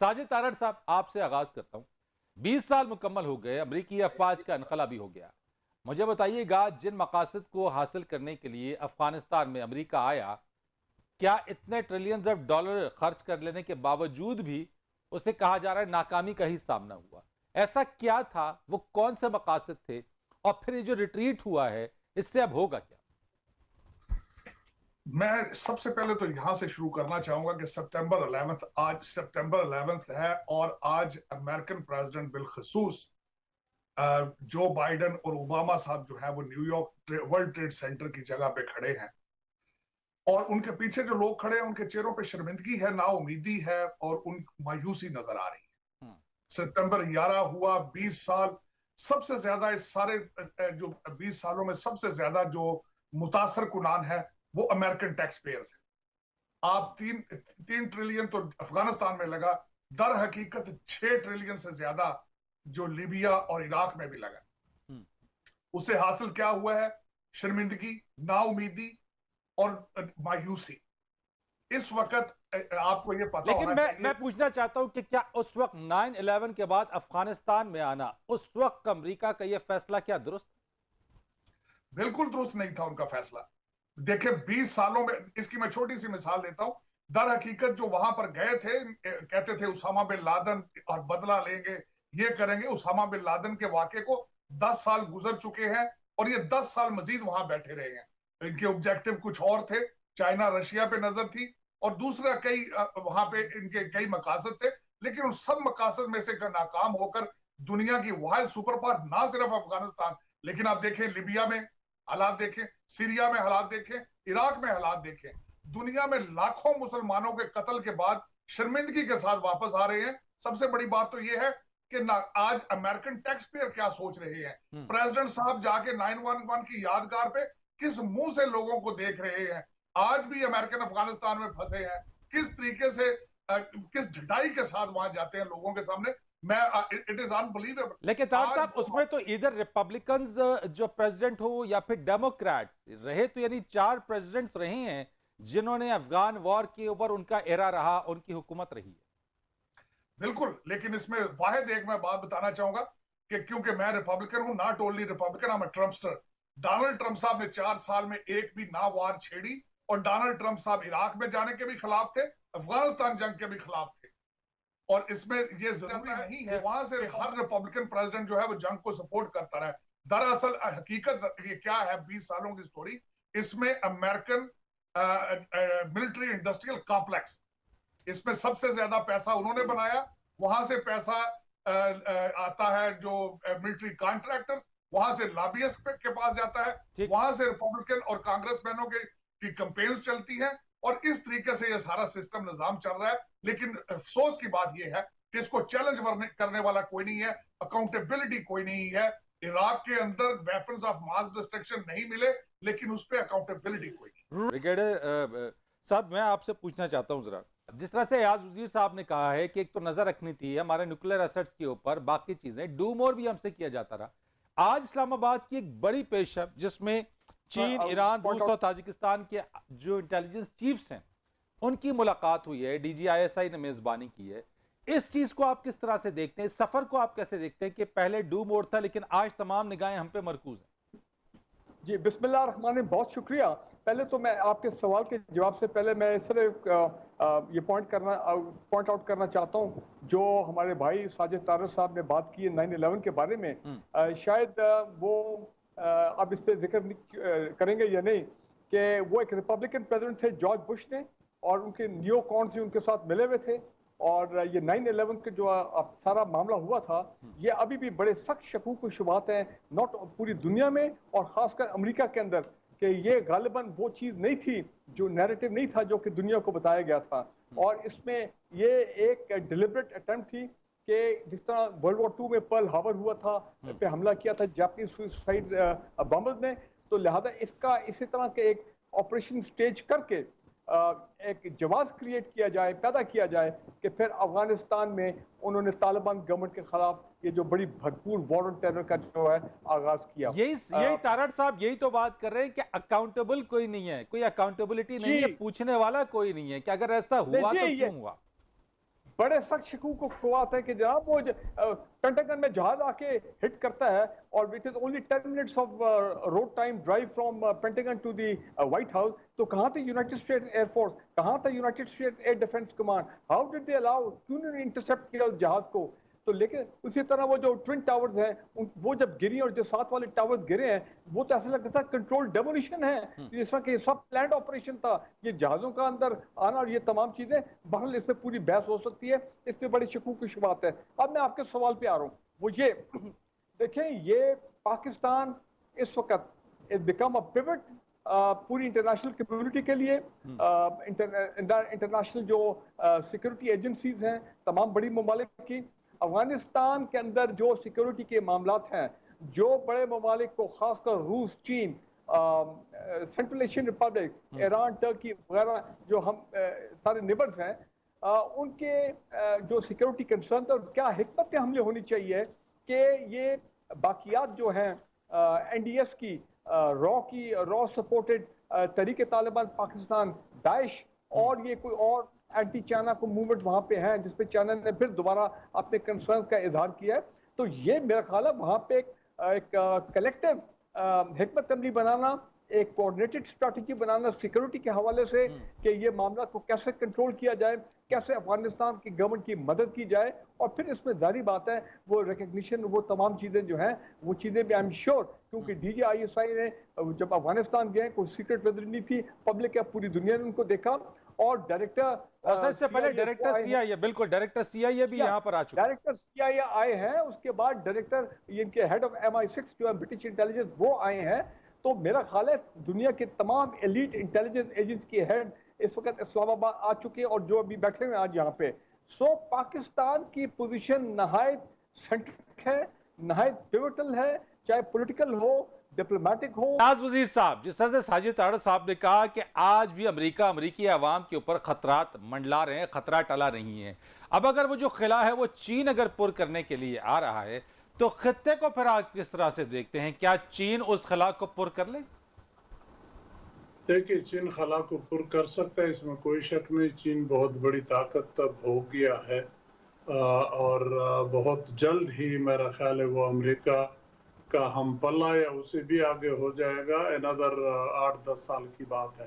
साजिद तारड़ साहब, आपसे आगाज करता हूं। 20 साल मुकम्मल हो गए, अमरीकी अफवाज का इनकला भी हो गया। मुझे बताइएगा, जिन मकासद को हासिल करने के लिए अफगानिस्तान में अमरीका आया, क्या इतने ट्रिलियंस ऑफ डॉलर खर्च कर लेने के बावजूद भी उसे कहा जा रहा है नाकामी का ही सामना हुआ? ऐसा क्या था, वो कौन से मकासद थे, और फिर ये जो रिट्रीट हुआ है इससे अब होगा क्या? मैं सबसे पहले तो यहां से शुरू करना चाहूंगा कि आज सितंबर 11 है और आज अमेरिकन प्रेसिडेंट बिलखसूस जो बाइडन और ओबामा साहब जो है वो न्यूयॉर्क वर्ल्ड ट्रेड सेंटर की जगह पे खड़े हैं और उनके पीछे जो लोग खड़े हैं उनके चेहरों पे शर्मिंदगी है, नाउमीदी है और उन मायूसी नजर आ रही है। सितंबर 11 हुआ, 20 साल सबसे ज्यादा इस सारे जो 20 सालों में सबसे ज्यादा जो मुतासर कुनान है वो अमेरिकन टैक्स पेयर्स है। आप 3 ट्रिलियन तो अफगानिस्तान में लगा, दर हकीकत 6 ट्रिलियन से ज्यादा जो लीबिया और इराक में भी लगा। उसे हासिल क्या हुआ है? शर्मिंदगी, नाउमीदी और मायूसी। इस वक्त आपको यह पता लेकिन होना मैं पूछना चाहता हूं कि क्या उस वक्त 9/11 के बाद अफगानिस्तान में आना, उस वक्त अमेरिका का यह फैसला क्या दुरुस्त? बिल्कुल दुरुस्त नहीं था उनका फैसला। देखिए 20 सालों में, इसकी मैं छोटी सी मिसाल देता हूं। दर हकीकत जो वहां पर गए थे, कहते थे उसामा बिन लादेन और बदला लेंगे, ये करेंगे। उसामा बिन लादेन के वाकये को 10 साल गुजर चुके हैं और ये 10 साल मजीद वहां बैठे रहे हैं। इनके ऑब्जेक्टिव कुछ और थे, चाइना रशिया पे नजर थी और दूसरा कई वहां पे इनके कई मकासद थे, लेकिन उन सब मकासद में से नाकाम होकर दुनिया की वाहिद सुपर पावर, ना सिर्फ अफगानिस्तान, लेकिन आप देखें लिबिया में हालात देखें, सीरिया में हालात देखें, इराक में हालात देखें, दुनिया में लाखों मुसलमानों के कत्ल के बाद शर्मिंदगी के साथ वापस आ रहे हैं। सबसे बड़ी बात तो यह है कि आज अमेरिकन टैक्स पेयर क्या सोच रहे हैं। प्रेसिडेंट साहब जाके 9/11 की यादगार पे किस मुंह से लोगों को देख रहे हैं। आज भी अमेरिकन अफगानिस्तान में फंसे हैं, किस तरीके से किस ढिठाई के साथ वहां जाते हैं लोगों के सामने। It is unbelievable. लेकिन तारड़ साहब, उसमें तो इधर रिपब्लिकन्स जो प्रेसिडेंट हो या फिर डेमोक्रेट्स रहे, तो यानी 4 प्रेसिडेंट्स रहे हैं जिन्होंने अफगान वॉर के ऊपर उनका एरा रहा, उनकी हुकूमत रही है। बिल्कुल, लेकिन इसमें वाहिद एक मैं बात बताना चाहूंगा कि क्योंकि मैं रिपब्लिकन हूं, not only Republican, I am a Trumpster. Donald Trump साहब ने 4 साल में एक भी ना वार छेड़ी और डोनाल्ड ट्रंप साहब इराक में जाने के भी खिलाफ थे, अफगानिस्तान जंग के भी खिलाफ थे। और इसमें यह जरूरी नहीं है वहां से हर रिपब्लिकन प्रेसिडेंट जो है वो जंग को सपोर्ट करता रहा। दरअसल हकीकत ये क्या है, 20 सालों की स्टोरी, इसमें अमेरिकन मिलिट्री इंडस्ट्रियल कॉम्प्लेक्स, इसमें सबसे ज्यादा पैसा उन्होंने बनाया। वहां से पैसा आता है जो मिलिट्री कॉन्ट्रैक्टर्स, वहां से लॉबियस्ट के पास जाता है, वहां से रिपब्लिकन और कांग्रेसमैनों की कैंपेन्स चलती हैं और इस तरीके से ये सारा सिस्टम निजाम चल रहा है। लेकिन अफसोस की बात यह है कि इसको चैलेंज करने वाला कोई नहीं है, अकाउंटेबिलिटी कोई नहीं है। इराक के अंदर वेपन्स ऑफ मास डिस्ट्रक्शन नहीं मिले, लेकिन उस पर अकाउंटेबिलिटी कोई नहीं। ब्रिगेडियर साहब, मैं आपसे पूछना चाहता हूं जरा, जिस तरह से एयाज वजीर साहब ने कहा है कि एक तो नजर रखनी थी हमारे न्यूक्लियर एसेट्स के ऊपर, बाकी चीजें डू मोर भी हमसे किया जाता रहा। आज इस्लामाबाद की एक बड़ी पेशरफ जिसमें चीन, ईरान, रूस और ताजिकिस्तान के जो इंटेलिजेंस चीफ्स हैं उनकी मुलाकात हुई है, DGISI ने मेजबानी की है। इस चीज को आप किस तरह से देखते हैं, इस सफर को आप कैसे देखते हैं कि पहले डू मोर था लेकिन आज तमाम निगाहें हम पे मरकूज हैं? जी, बिस्मिल्लाह रहमान रहीम, बहुत शुक्रिया। पहले तो मैं आपके सवाल के जवाब से पहले मैं सिर्फ ये पॉइंट आउट करना चाहता हूँ, जो हमारे भाई साजिद तारड़ साहब ने बात की है 9/11 के बारे में। शायद वो अब इससे जिक्र करेंगे या नहीं कि वो एक रिपब्लिकन प्रेसिडेंट थे जॉर्ज बुश ने, और उनके नियो कॉन्स भी उनके साथ मिले हुए थे। और ये 9/11 के जो सारा मामला हुआ था, ये अभी भी बड़े सख्त शकूक शुबात हैं, नॉट पूरी दुनिया में और खासकर अमेरिका के अंदर, कि ये गालिबन वो चीज़ नहीं थी, जो नैरेटिव नहीं था जो कि दुनिया को बताया गया था। और इसमें ये एक डिलिबरेट अटेम्प्ट थी कि जिस तरह वर्ल्ड वॉर 2 में पर्ल हार्बर हुआ था, पे हमला किया था जापानीज सुसाइड बॉम्बर्स ने, तो लिहाजा इसका इसी तरह के एक ऑपरेशन स्टेज करके एक जवाब क्रिएट किया जाए, पैदा किया जाए कि फिर अफगानिस्तान में उन्होंने तालिबान गवर्नमेंट के खिलाफ ये जो बड़ी भरपूर वॉर ऑन टेरर का जो है आगाज किया। यही तारड़ साहब यही तो बात कर रहे हैं कि अकाउंटेबल कोई नहीं है, कोई अकाउंटेबिलिटी नहीं है, पूछने वाला कोई नहीं है कि अगर ऐसा हुआ तो क्यों हुआ। बड़े सख्त शकूक को आता है कि जनाब वो पेंटागन में जहाज आके हिट करता है और it is only 10 minutes of road time drive from Pentagon to the White House. तो कहाँ था यूनाइटेड स्टेट्स एयरफोर्स, कहाँ था United States air defence command? How did they allow, क्यों नहीं इंटरसेप्ट किया उस जहाज को? तो लेकिन उसी तरह वो जो ट्विन टावर्स हैं वो जब गिरी और जो साथ वाले टावर्स गिरे हैं वो तो ऐसा लगता था कंट्रोल डेमोलिशन है, जिस तरह कि सब प्लान्ड ऑपरेशन था। ये जहाजों का अंदर आना और ये तमाम चीजें, बहरहाल इसमें पूरी बहस हो सकती है, इसमें बड़ी शकूक की शुबात है। अब मैं आपके सवाल पे आ रहा हूँ, वो ये देखें, ये पाकिस्तान इस वक्त इज बिकम अ पिवट पूरी इंटरनेशनल कम्युनिटी के लिए। इंटरनेशनल जो सिक्योरिटी एजेंसीज हैं तमाम बड़ी ममालिक की, अफगानिस्तान के अंदर जो सिक्योरिटी के मामलात हैं, जो बड़े ममालिक को खासकर रूस, चीन, central Asian Republic, Iran, Turkey वगैरह जो हम सारे निबर्स हैं, उनके जो सिक्योरिटी कंसर्न और क्या हिकमत हमले होनी चाहिए कि ये बाकियात जो हैं NDS की, रॉ सपोर्टेड तरीके तालिबान पाकिस्तान, दाइश और ये कोई और एंटी चाइना को मूवमेंट वहां पे है जिसपे चाइना ने फिर दोबारा अपने कंसर्न का इजहार किया है। तो ये मेरा ख्याल है वहां पे एक कलेक्टिव हिकमत अमली बनाना, एक कोऑर्डिनेटेड स्ट्रैटेजी बनाना सिक्योरिटी के हवाले से कि ये मामला को कैसे कंट्रोल किया जाए, कैसे अफगानिस्तान की गवर्नमेंट की मदद की जाए। और फिर इसमें जारी बात है वो रिकग्निशन, वो तमाम चीज़ें जो हैं वो चीज़ें भी आई एम श्योर, क्योंकि DJISI ने जब अफगानिस्तान गए कोई सीक्रेट विजिट नहीं थी, पब्लिक है पूरी दुनिया ने उनको देखा। और डायरेक्टर और इससे पहले डायरेक्टर CIA, बिल्कुल डायरेक्टर CIA भी यहाँ पर आ चुके हैं। डायरेक्टर CIA आए हैं, उसके बाद डायरेक्टर इनके हेड ऑफ MI6 जो है ब्रिटिश इंटेलिजेंस, वो आए हैं। तो मेरा ख्याल है दुनिया के तमाम एलीट इंटेलिजेंस एजेंसी के हेड इस वक्त इस्लामाबाद आ चुके हैं और जो अभी बैठे हुए आज यहाँ पे। सो पाकिस्तान की पोजीशन नहायत सेंट्रिक है, नहायत पिवटल है, चाहे पॉलिटिकल हो, डिप्लोमेटिक हो। नवाज वजीर साहब, जिस तरह से साजिद तारड़ साहब ने कहा कि आज भी अमेरिकी अवाम के ऊपर खतरात मंडला रहे हैं, खतरा टला नहीं है। अब अगर वो जो खिला है वो चीन अगर पुर करने के लिए आ रहा है तो खित्ते को फिर आप किस तरह से देखते हैं? क्या चीन उस खिला को पुर कर ले? देखिए, चीन खला को पुर कर सकता है, इसमें कोई शक नहीं। चीन बहुत बड़ी ताकत तब हो गया है और बहुत जल्द ही मेरा ख्याल है वो अमेरिका का हम पल्ला या उससे भी आगे हो जाएगा। अनदर 8-10 साल की बात है।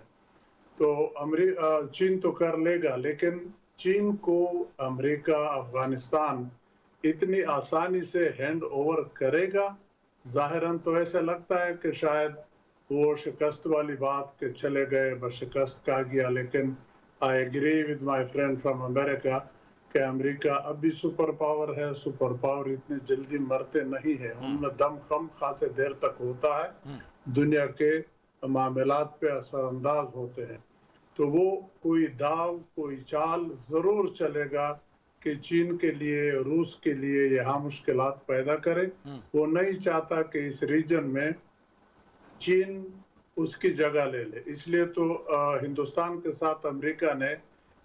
तो चीन तो कर लेगा, लेकिन चीन को अमेरिका अफगानिस्तान इतनी आसानी से हैंड ओवर करेगा? जाहिरन तो ऐसा लगता है कि शायद वो शिकस्त वाली बात के चले गए, बस शिकस्त का गया। लेकिन I agree with my friend from America कि अमेरिका अब भी सुपर पावर है। सुपर पावर इतनी जल्दी मरते नहीं है, उनमें दम खम खासे देर तक होता है, दुनिया के मामलात पे असरअंदाज होते हैं। तो वो कोई दाव, कोई चाल जरूर चलेगा कि चीन के लिए, रूस के लिए यहाँ मुश्किलात पैदा करे। वो नहीं चाहता कि इस रीजन में चीन उसकी जगह ले ले। इसलिए तो हिंदुस्तान के साथ अमेरिका ने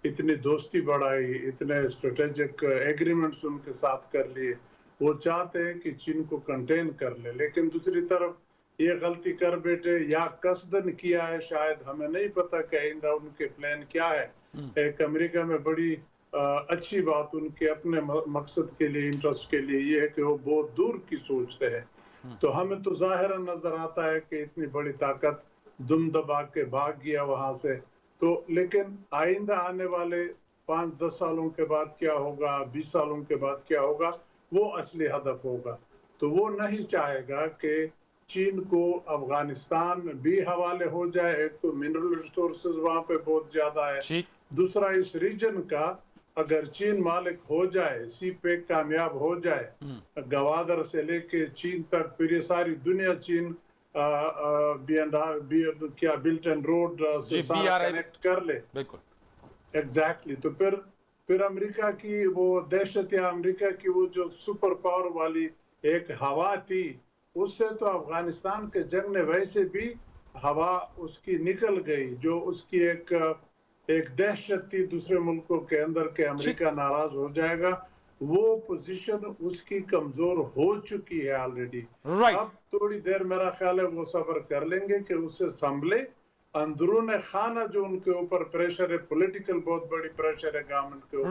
इतनी दोस्ती बढ़ाई, इतने स्ट्रेटेजिक एग्रीमेंट्स उनके साथ कर लिए। वो चाहते हैं कि चीन को कंटेन कर ले। लेकिन दूसरी तरफ ये गलती कर बैठे या कसदन किया है, शायद हमें नहीं पता कि आइंदा उनके प्लान क्या है। एक अमेरिका में बड़ी अच्छी बात उनके अपने मकसद के लिए, इंटरेस्ट के लिए ये है कि वो बहुत दूर की सोचते हैं। तो हमें तो जाहिर नजर आता है कि इतनी बड़ी ताकत दुम दबा के भाग गया वहां से। तो लेकिन आइंदा आने वाले 5-10 सालों के बाद क्या होगा, 20 सालों के बाद क्या होगा, वो असली हदफ होगा। तो वो नहीं चाहेगा कि चीन को अफगानिस्तान भी हवाले हो जाए। एक तो मिनरल रिसोर्सेज वहां पे बहुत ज्यादा है, दूसरा इस रीजन का अगर चीन मालिक हो जाए, CPEC कामयाब हो जाए, गवादर से लेके चीन तक, फिर ये सारी दुनिया चीन क्या बिल्ट एंड रोड से सारा कनेक्ट कर ले। बिल्कुल एग्जैक्टली। तो फिर अमेरिका की वो दहशत या अमेरिका की वो जो सुपर पावर वाली एक हवा थी, उससे तो अफगानिस्तान के जंग ने वैसे भी हवा उसकी निकल गई। जो उसकी एक दहशत थी दूसरे मुल्कों के अंदर के अमेरिका नाराज हो जाएगा, वो पोजीशन उसकी कमजोर हो चुकी है ऑलरेडी। अब थोड़ी देर मेरा ख्याल है वो सब्र कर लेंगे कि उससे संभले। अंदरून खाना जो उनके ऊपर प्रेशर है, पॉलिटिकल बहुत बड़ी प्रेशर है गवर्नमेंट के ऊपर।